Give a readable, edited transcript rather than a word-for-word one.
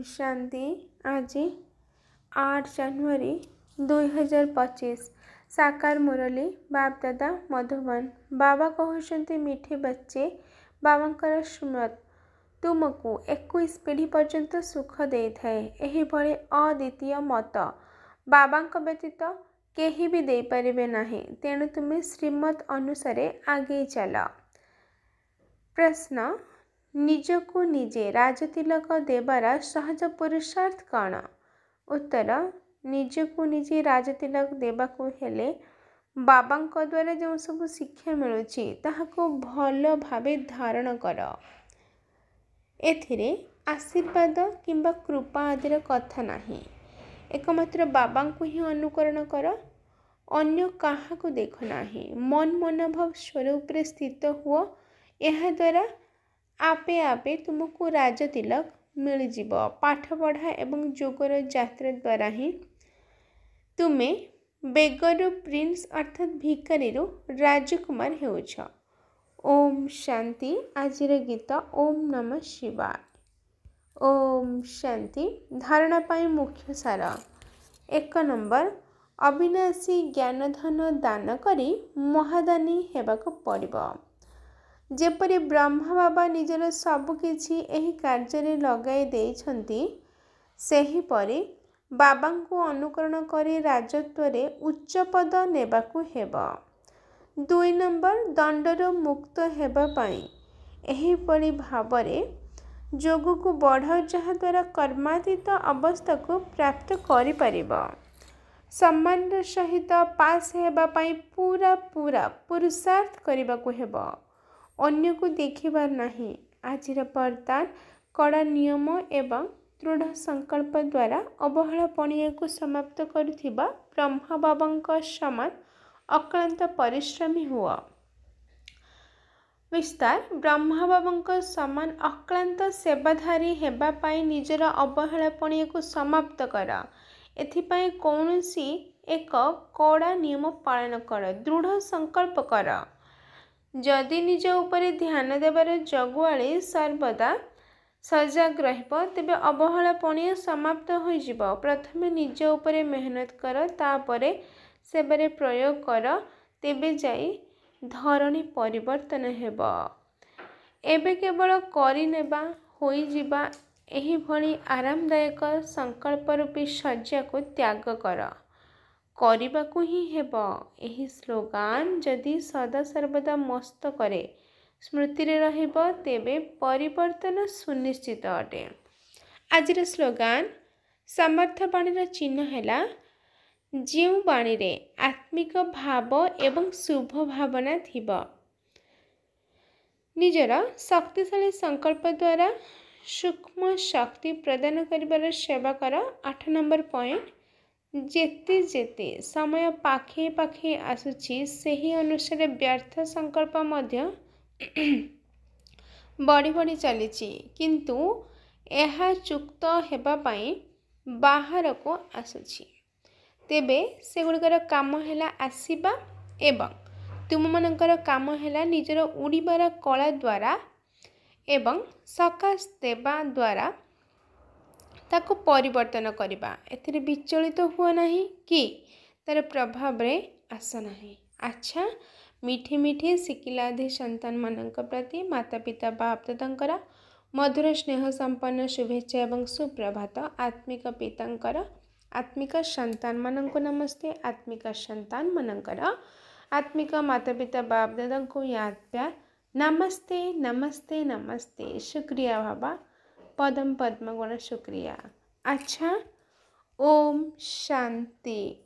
शांति। आज 8 जनवरी 2025 साकार मुरली बाप दादा मधुबन। बाबा कहते मीठे बच्चे बाबांकर स्मृत तुमको 21 पीढ़ी पर्यंत सुख दे थाए। एही भली अद्वितीय मत बाबांक व्यतीत केही भी दे परिबे नाही। तेणु तुम्हें श्रीमत अनुसारे आगे चल। प्रश्न निजको निजे राजतिलक देवार सहज पुरुषार्थ कौन? उत्तर निजको निजे राजतिलक देवाकू हेले बाबांक द्वारा जो सब शिक्षा मिलुछि ताहाको भल भावे धारण कर। एथिरे आशीर्वाद किंबा कृपा आदिर कथा नाही। एकमात्र बाबांकू ही अनुकरण कर। अन्य काहाकू देख नाही। मन मनोभाव स्वरूप रे स्थित हुआ। यह द्वारा आपे आपे तुमको राजतिलक मिल जीव। पाठ पढ़ा एवं जोगर यात्रा द्वारा ही तुमे बेगरु प्रिंस अर्थात भिकारी राजकुमार हेउछ। ओम शांति। आजिर गीत ओम नमः शिवाय। ओम शांति। धारणा पाई मुख्य सार। 1 नंबर अविनाशी ज्ञान धन दान करी महादानी हेबाक पड़िबो। जेपरि ब्रह्मा बाबा निजर सबकिछि एही कार्य लगाई देइछन्ति सेहीपरि बाबांको अनुकरण करी राजत्वरे उच्च पद नेबाकू हेब। 2 नंबर दंडर मुक्त हेबा पाई एहीपरि भावरे जोगको बढ़ाओ जहा द्वारा कर्मातीत अवस्था को प्राप्त करि परिबो। सम्मान सहित पास हेबा पाई पूरा पूरा पुरुषार्थ करिबाकू हेब। अन्य को देखिबार नहीं। आजिर बरदान कड़ा नियम एवं दृढ़ संकल्प द्वारा अवहेला पणिया को समाप्त करुथिबा ब्रह्मा बाबांक समान अक्लांत परिश्रमी हुआ। विस्तार ब्रह्मा बाबांक समान अक्लांत सेवाधारी हेबा पाई निजर अवहेला पणिया को समाप्त कर। एथिपाई कौनसी एक कड़ा नियम पालन कर। दृढ़ संकल्प कर। जदि निज उपरे ध्यान देवार जगुआली सर्वदा सजग रहिबो तेबे अवहेला पणिया समाप्त हो जिवो। प्रथमे निज उपरे मेहनत कर तापरे सेबारे प्रयोग कर तेबे जाई धरणी परिवर्तन हेबो। एबे केवल करि नेबा होई जिबा एही भली आरामदायक संकल्प रूपी सज्जा को त्याग कर। करबाकू ही हेबो। एही स्लोगान जदि सदा सर्वदा मस्त करे स्मृति रे रहिबो तेबे परिवर्तन सुनिश्चित अटे। आजिर स्लोगान सामर्थ्य बाणीर चिन्ह हैला जिउ बाणी रे आत्मिक भाव एवं शुभ भावना थिबो। निजर शक्तिशाली संकल्प द्वारा सूक्ष्म शक्ति प्रदान करिबार सेवा कर। 8 नंबर पॉइंट जेते जेते समय पाखे पाखे आसुछि सेही अनुसार व्यर्थ संकल्प मध्य बढ़ी बढ़ी चलीछि किंतु एहा चुक्त हेबा पाई बाहर को आसुछि। तेबे सेगुड़िकर काम हैला आसीबा एवं तुम मनकर काम हैला निजर उड़ीबार कला द्वारा एवं सकाश देवा द्वारा ताको परिवर्तन करिबा। एथिरे विचलित हुआ नहीं कि तार प्रभाव रे आस नहीं। अच्छा मीठे मीठे शिकिलाधि संतान मानक प्रति माता पिता बाप दादांकर मधुर स्नेह संपन्न शुभेच्छा एवं सुप्रभात। आत्मिक पितांकर आत्मिक संतान मानक नमस्ते। आत्मिक संतान मानकर आत्मिक माता पिता बाप दादा को याद प्यार नमस्ते नमस्ते नमस्ते। शुक्रिया बाबा पदम पद्म गुण शुक्रिया। अच्छा ओम शांति।